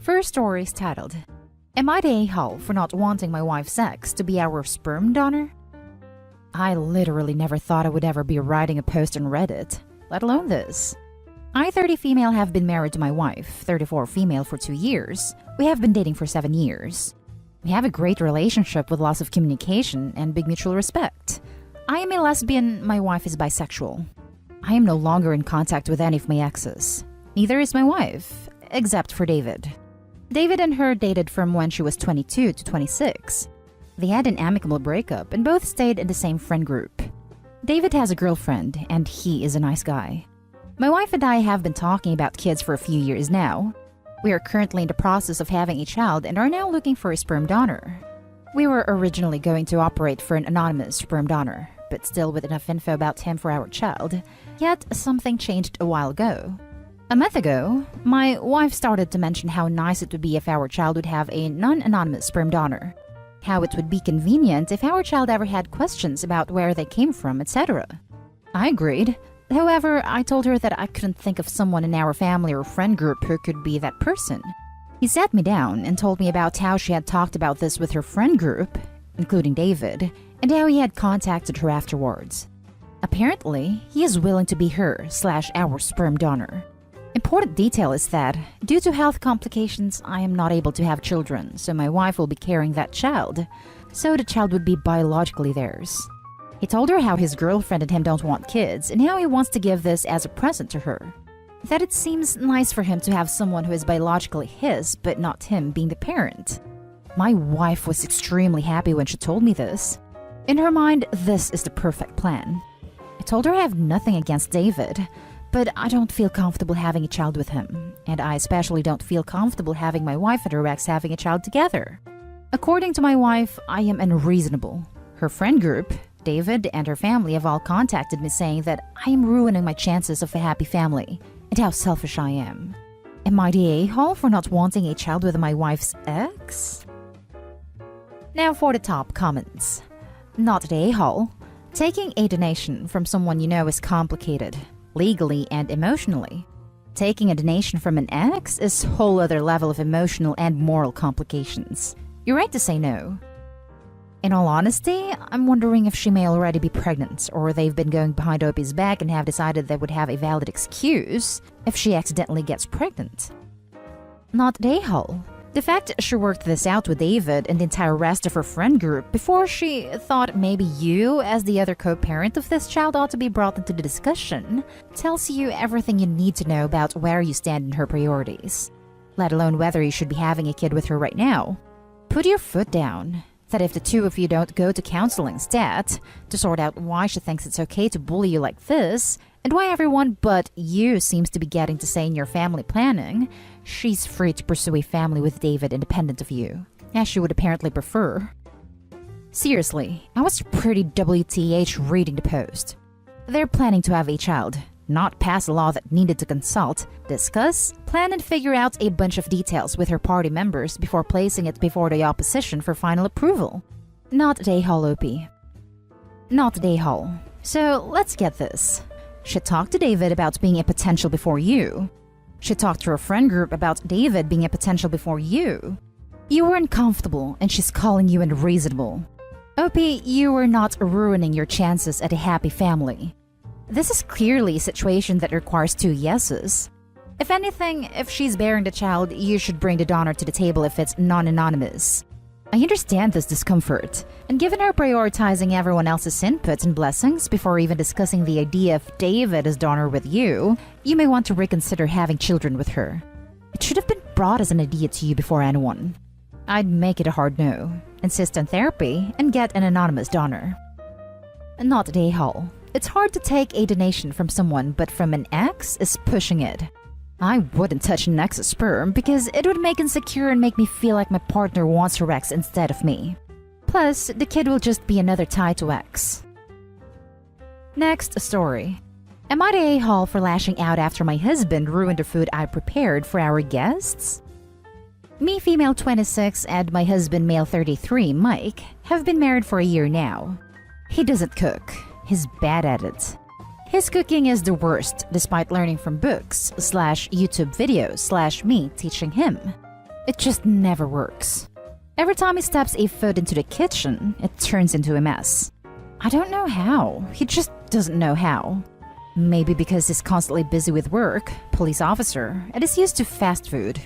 First story is titled, Am I the a-hole for not wanting my wife's ex to be our sperm donor? I literally never thought I would ever be writing a post on Reddit, let alone this. I, 30 female, have been married to my wife, 34 female, for 2 years. We have been dating for 7 years. We have a great relationship with lots of communication and big mutual respect. I am a lesbian, my wife is bisexual. I am no longer in contact with any of my exes. Neither is my wife, except for David. David and her dated from when she was 22 to 26. They had an amicable breakup and both stayed in the same friend group. David has a girlfriend and he is a nice guy. My wife and I have been talking about kids for a few years now. We are currently in the process of having a child and are now looking for a sperm donor. We were originally going to operate for an anonymous sperm donor, but still with enough info about him for our child. Yet something changed a while ago. A month ago, my wife started to mention how nice it would be if our child would have a non-anonymous sperm donor. How it would be convenient if our child ever had questions about where they came from, etc. I agreed. However, I told her that I couldn't think of someone in our family or friend group who could be that person. He sat me down and told me about how she had talked about this with her friend group, including David, and how he had contacted her afterwards. Apparently, he is willing to be her/our sperm donor. Important detail is that, due to health complications, I am not able to have children, so my wife will be carrying that child, so the child would be biologically theirs. He told her how his girlfriend and him don't want kids and how he wants to give this as a present to her. That it seems nice for him to have someone who is biologically his, but not him being the parent. My wife was extremely happy when she told me this. In her mind, this is the perfect plan. I told her I have nothing against David, but I don't feel comfortable having a child with him, and I especially don't feel comfortable having my wife and her ex having a child together. According to my wife, I am unreasonable. Her friend group, David and her family, have all contacted me saying that I am ruining my chances of a happy family, and how selfish I am. Am I the a-hole for not wanting a child with my wife's ex? Now for the top comments. Not the a-hole. Taking a donation from someone you know is complicated, legally and emotionally. Taking a donation from an ex is a whole other level of emotional and moral complications. You're right to say no. In all honesty, I'm wondering if she may already be pregnant, or they've been going behind Opie's back and have decided they would have a valid excuse if she accidentally gets pregnant. Not the a-hole. The fact she worked this out with David and the entire rest of her friend group before she thought maybe you, as the other co-parent of this child, ought to be brought into the discussion tells you everything you need to know about where you stand in her priorities, let alone whether you should be having a kid with her right now. Put your foot down. That if the two of you don't go to counseling instead to sort out why she thinks it's okay to bully you like this, and why everyone but you seems to be getting to say in your family planning, she's free to pursue a family with David independent of you, as she would apparently prefer. Seriously, I was pretty WTH reading the post. They're planning to have a child, not pass a law that needed to consult, discuss, plan and figure out a bunch of details with her party members before placing it before the opposition for final approval. Not the a-hole, Opie. Not the a-hole. So let's get this. She talked to David about being a potential before you. She talked to her friend group about David being a potential before you. You were uncomfortable and she's calling you unreasonable. Opie, you are not ruining your chances at a happy family. This is clearly a situation that requires 2 yeses. If anything, if she's bearing the child, you should bring the donor to the table if it's non-anonymous. I understand this discomfort, and given her prioritizing everyone else's input and blessings before even discussing the idea of David as donor with you, you may want to reconsider having children with her. It should have been brought as an idea to you before anyone. I'd make it a hard no, insist on therapy, and get an anonymous donor. Not the a-hole. It's hard to take a donation from someone, but from an ex is pushing it. I wouldn't touch an ex's sperm because it would make insecure and make me feel like my partner wants her ex instead of me. Plus, the kid will just be another tie to ex. Next story. Am I the a-hole for lashing out after my husband ruined the food I prepared for our guests? Me, female 26, and my husband, male 33, Mike, have been married for a year now. He doesn't cook. He's bad at it. His cooking is the worst, despite learning from books / YouTube videos / me teaching him. It just never works. Every time he steps a foot into the kitchen, it turns into a mess. I don't know how. He just doesn't know how. Maybe because he's constantly busy with work, police officer, and is used to fast food.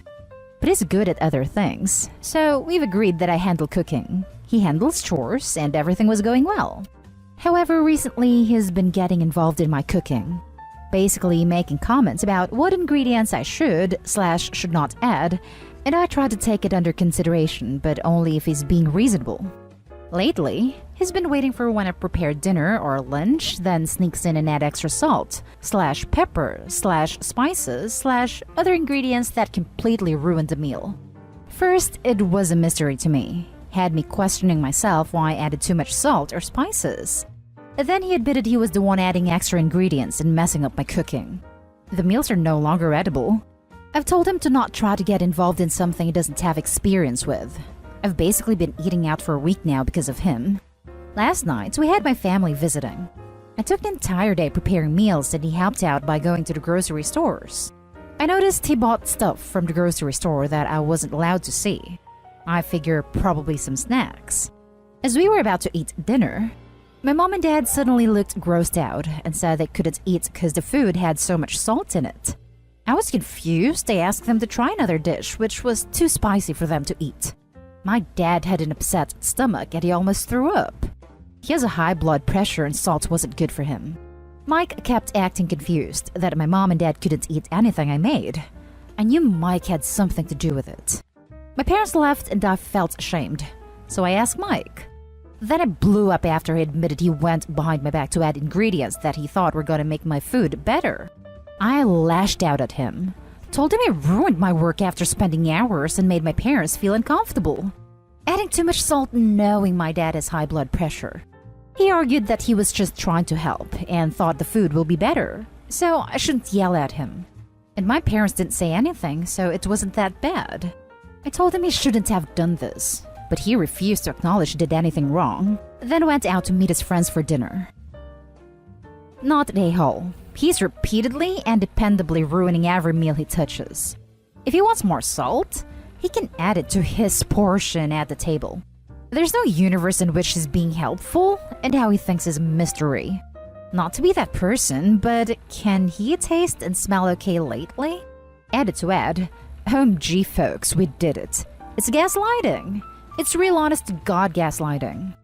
But he's good at other things, so we've agreed that I handle cooking. He handles chores, and everything was going well. However, recently he's been getting involved in my cooking. Basically making comments about what ingredients I should not add, and I try to take it under consideration, but only if he's being reasonable. Lately, he's been waiting for when I prepare dinner or lunch, then sneaks in and add extra salt, /pepper, /spices, /other ingredients that completely ruined the meal. First, it was a mystery to me. Had me questioning myself why I added too much salt or spices. Then he admitted he was the one adding extra ingredients and messing up my cooking. The meals are no longer edible. I've told him to not try to get involved in something he doesn't have experience with. I've basically been eating out for a week now because of him. Last night, we had my family visiting. I took the entire day preparing meals and he helped out by going to the grocery stores. I noticed he bought stuff from the grocery store that I wasn't allowed to see. I figure probably some snacks. As we were about to eat dinner, my mom and dad suddenly looked grossed out and said they couldn't eat because the food had so much salt in it. I was confused. I asked them to try another dish, which was too spicy for them to eat. My dad had an upset stomach and he almost threw up. He has a high blood pressure and salt wasn't good for him. Mike kept acting confused that my mom and dad couldn't eat anything I made. I knew Mike had something to do with it. My parents left and I felt ashamed, so I asked Mike. Then I blew up after he admitted he went behind my back to add ingredients that he thought were going to make my food better. I lashed out at him, told him he ruined my work after spending hours and made my parents feel uncomfortable. Adding too much salt knowing my dad has high blood pressure. He argued that he was just trying to help and thought the food will be better, so I shouldn't yell at him. And my parents didn't say anything, so it wasn't that bad. I told him he shouldn't have done this, but he refused to acknowledge he did anything wrong, then went out to meet his friends for dinner. Not an a-hole. He's repeatedly and dependably ruining every meal he touches. If he wants more salt, he can add it to his portion at the table. There's no universe in which he's being helpful, and how he thinks is a mystery. Not to be that person, but can he taste and smell okay lately? Added to add, OMG folks, we did it. It's gaslighting. It's real honest to God gaslighting.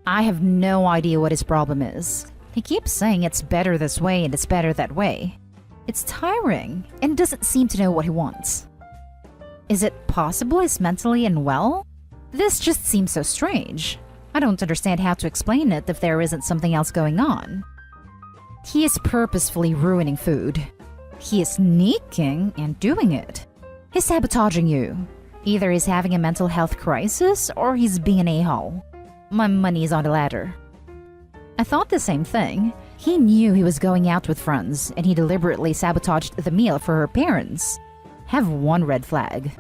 I have no idea what his problem is. He keeps saying it's better this way and it's better that way. It's tiring and doesn't seem to know what he wants. Is it possible he's mentally unwell? This just seems so strange. I don't understand how to explain it if there isn't something else going on. He is purposefully ruining food. He is sneaking and doing it. He's sabotaging you. Either he's having a mental health crisis or he's being an a-hole. My money is on the latter. I thought the same thing. He knew he was going out with friends and he deliberately sabotaged the meal for her parents. Have one red flag.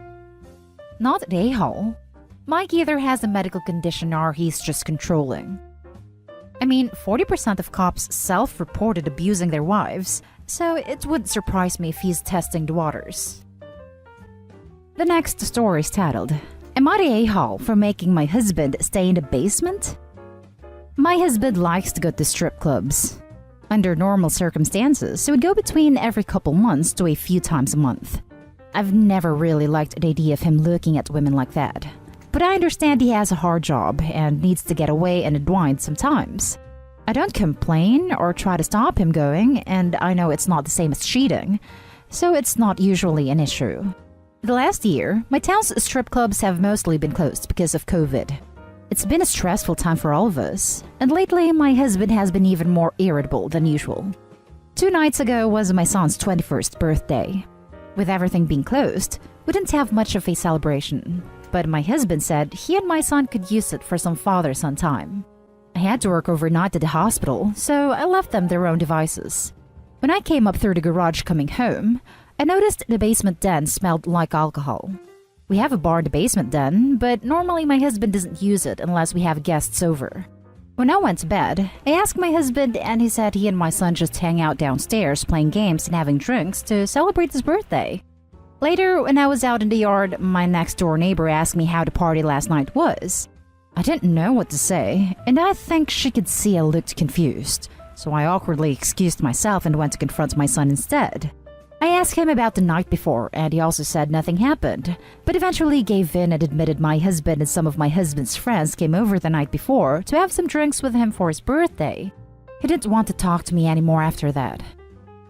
Not an a-hole. Mike either has a medical condition or he's just controlling. I mean, 40% of cops self-reported abusing their wives, so it wouldn't surprise me if he's testing the waters. The next story is titled, Am I the a-hole for making my husband stay in the basement? My husband likes to go to strip clubs. Under normal circumstances, he would go between every couple months to a few times a month. I've never really liked the idea of him looking at women like that. But I understand he has a hard job and needs to get away and unwind sometimes. I don't complain or try to stop him going, and I know it's not the same as cheating, so it's not usually an issue. The last year, my town's strip clubs have mostly been closed because of COVID. It's been a stressful time for all of us, and lately my husband has been even more irritable than usual. 2 nights ago was my son's 21st birthday. With everything being closed, we didn't have much of a celebration, but my husband said he and my son could use it for some father-son time. I had to work overnight at the hospital, so I left them their own devices. When I came up through the garage coming home, I noticed the basement den smelled like alcohol. We have a bar in the basement den, but normally my husband doesn't use it unless we have guests over. When I went to bed, I asked my husband and he said he and my son just hang out downstairs playing games and having drinks to celebrate his birthday. Later, when I was out in the yard, my next-door neighbor asked me how the party last night was. I didn't know what to say, and I think she could see I looked confused, so I awkwardly excused myself and went to confront my son instead. I asked him about the night before, and he also said nothing happened, but eventually gave in and admitted my husband and some of my husband's friends came over the night before to have some drinks with him for his birthday. He didn't want to talk to me anymore after that.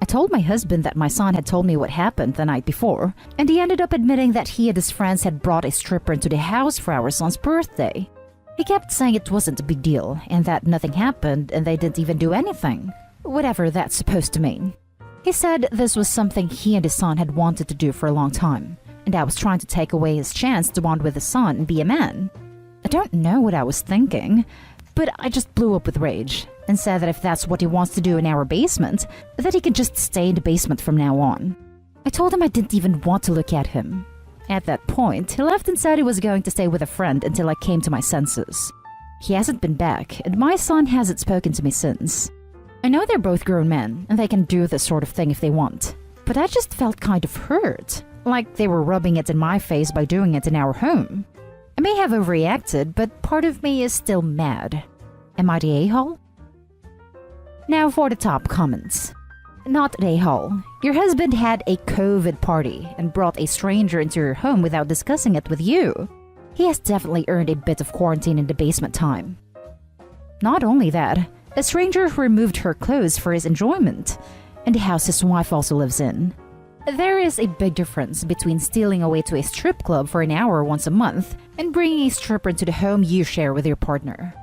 I told my husband that my son had told me what happened the night before, and he ended up admitting that he and his friends had brought a stripper into the house for our son's birthday. He kept saying it wasn't a big deal, and that nothing happened and they didn't even do anything, whatever that's supposed to mean. He said this was something he and his son had wanted to do for a long time, and I was trying to take away his chance to bond with his son and be a man. I don't know what I was thinking, but I just blew up with rage and said that if that's what he wants to do in our basement, that he could just stay in the basement from now on. I told him I didn't even want to look at him. At that point, he left and said he was going to stay with a friend until I came to my senses. He hasn't been back, and my son hasn't spoken to me since. I know they're both grown men, and they can do this sort of thing if they want, but I just felt kind of hurt, like they were rubbing it in my face by doing it in our home. I may have overreacted, but part of me is still mad. Am I the a-hole? Now for the top comments. Not an a-hole. Your husband had a COVID party and brought a stranger into your home without discussing it with you. He has definitely earned a bit of quarantine in the basement time. Not only that, a stranger removed her clothes for his enjoyment, and the house his wife also lives in. There is a big difference between stealing away to a strip club for an hour once a month and bringing a stripper into the home you share with your partner.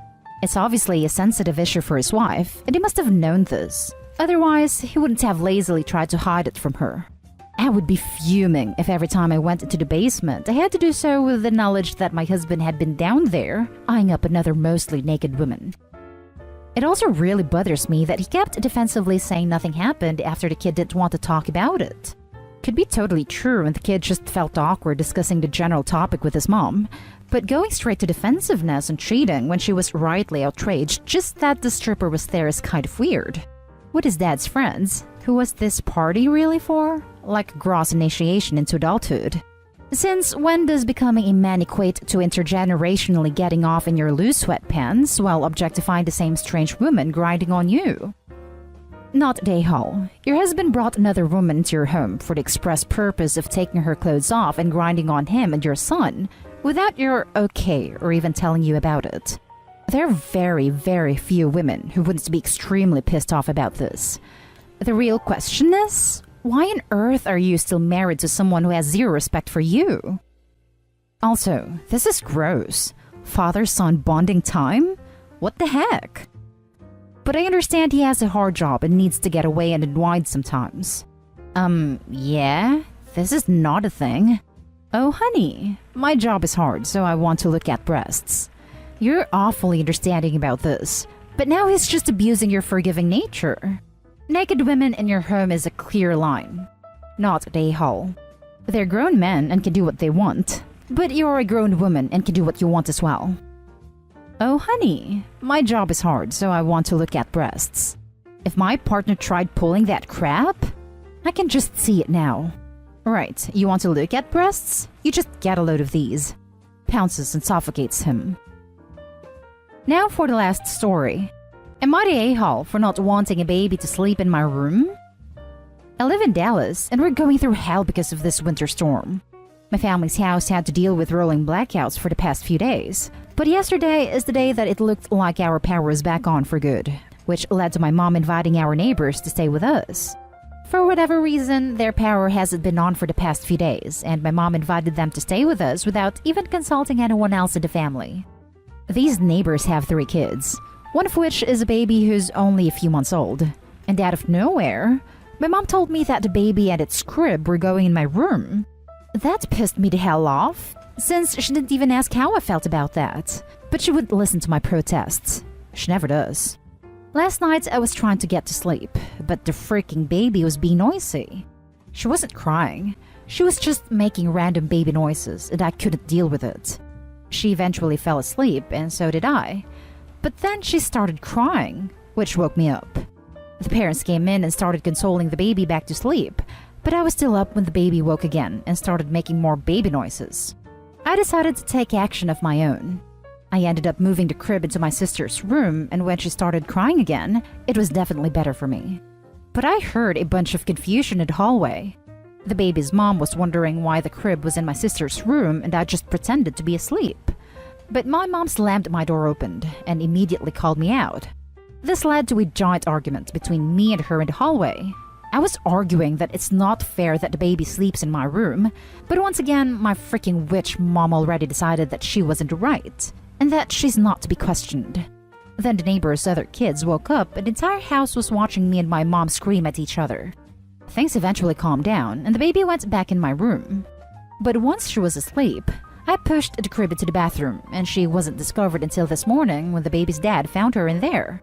It's obviously a sensitive issue for his wife, and he must have known this. Otherwise, he wouldn't have lazily tried to hide it from her. I would be fuming if every time I went into the basement, I had to do so with the knowledge that my husband had been down there, eyeing up another mostly naked woman. It also really bothers me that he kept defensively saying nothing happened after the kid didn't want to talk about it. Could be totally true and the kid just felt awkward discussing the general topic with his mom, but going straight to defensiveness and cheating when she was rightly outraged just that the stripper was there is kind of weird. With his dad's friends, who was this party really for? Like gross initiation into adulthood. Since when does becoming a man equate to intergenerationally getting off in your loose sweatpants while objectifying the same strange woman grinding on you? Not a-hole. Your husband brought another woman into your home for the express purpose of taking her clothes off and grinding on him and your son, without your okay or even telling you about it. There are very, very few women who wouldn't be extremely pissed off about this. The real question is, why on earth are you still married to someone who has zero respect for you? Also, this is gross. Father-son bonding time? What the heck? But I understand he has a hard job and needs to get away and unwind sometimes. Yeah? This is not a thing. Oh, honey, my job is hard, so I want to look at breasts. You're awfully understanding about this, but now he's just abusing your forgiving nature. Naked women in your home is a clear line. Not a hole. They're grown men and can do what they want, but you're a grown woman and can do what you want as well. Oh, honey, my job is hard, so I want to look at breasts. If my partner tried pulling that crap, I can just see it now. Right, you want to look at breasts? You just get a load of these. Pounces and suffocates him. Now for the last story. Am I the a-hole for not wanting a baby to sleep in my room? I live in Dallas, and we're going through hell because of this winter storm. My family's house had to deal with rolling blackouts for the past few days, but yesterday is the day that it looked like our power was back on for good, which led to my mom inviting our neighbors to stay with us. For whatever reason, their power hasn't been on for the past few days, and my mom invited them to stay with us without even consulting anyone else in the family. These neighbors have 3 kids, one of which is a baby who's only a few months old. And out of nowhere, my mom told me that the baby and its crib were going in my room. That pissed me the hell off, since she didn't even ask how I felt about that. But she wouldn't listen to my protests. She never does. Last night I was trying to get to sleep, but the freaking baby was being noisy. She wasn't crying. She was just making random baby noises, and I couldn't deal with it. She eventually fell asleep, and so did I. But then she started crying, which woke me up. The parents came in and started consoling the baby back to sleep, But I was still up when the baby woke again and started making more baby noises. I decided to take action of my own. I ended up moving the crib into my sister's room, and when she started crying again, it was definitely better for me. But I heard a bunch of confusion in the hallway. The baby's mom was wondering why the crib was in my sister's room, and I just pretended to be asleep. But my mom slammed my door open and immediately called me out. This led to a giant argument between me and her in the hallway. I was arguing that it's not fair that the baby sleeps in my room, but once again, my freaking witch mom already decided that she wasn't right, and that she's not to be questioned. Then the neighbor's other kids woke up, and the entire house was watching me and my mom scream at each other. Things eventually calmed down, and the baby went back in my room. But once she was asleep, I pushed the crib into the bathroom, and she wasn't discovered until this morning when the baby's dad found her in there.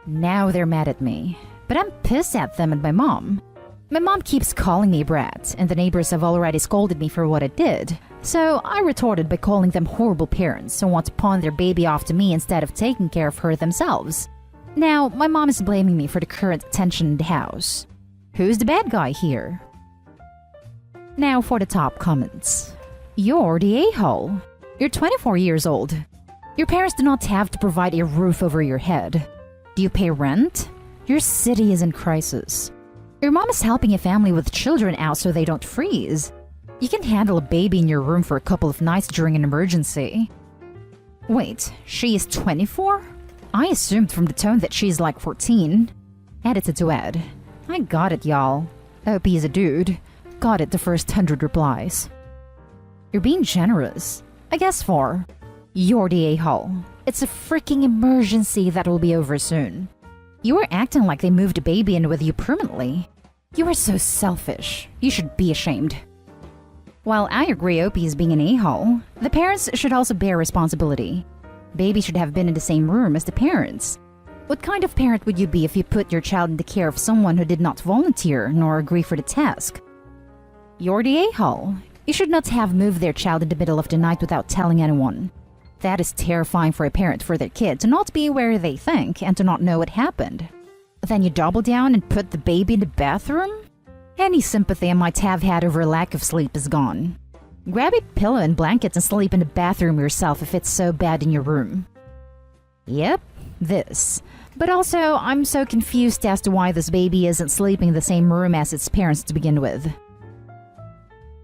Now they're mad at me, but I'm pissed at them and my mom. My mom keeps calling me a brat, and the neighbors have already scolded me for what I did. So I retorted by calling them horrible parents who want to pawn their baby off to me instead of taking care of her themselves. Now, my mom is blaming me for the current tension in the house. Who's the bad guy here? Now for the top comments. You're the a-hole. You're 24 years old. Your parents do not have to provide a roof over your head. Do you pay rent? Your city is in crisis. Your mom is helping a family with children out so they don't freeze. You can handle a baby in your room for a couple of nights during an emergency. Wait, she is 24? I assumed from the tone that she's like 14. Edited to Ed. I got it, y'all. OP is a dude. Got it the first 100 replies. You're being generous. I guess 4. You're the a-hole. It's a freaking emergency that will be over soon. You were acting like they moved a baby in with you permanently. You are so selfish. You should be ashamed. While I agree OP is being an a-hole, the parents should also bear responsibility. Baby should have been in the same room as the parents. What kind of parent would you be if you put your child in the care of someone who did not volunteer nor agree for the task? You're the a-hole. You should not have moved their child in the middle of the night without telling anyone. That is terrifying for a parent for their kid to not be where they think and to not know what happened. Then you double down and put the baby in the bathroom? Any sympathy I might have had over a lack of sleep is gone. Grab a pillow and blankets and sleep in the bathroom yourself if it's so bad in your room. Yep, this. But also, I'm so confused as to why this baby isn't sleeping in the same room as its parents to begin with.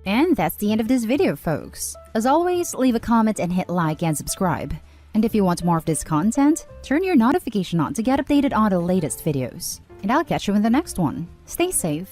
And that's the end of this video, folks. As always, leave a comment and hit like and subscribe. And if you want more of this content, turn your notification on to get updated on the latest videos. And I'll catch you in the next one. Stay safe.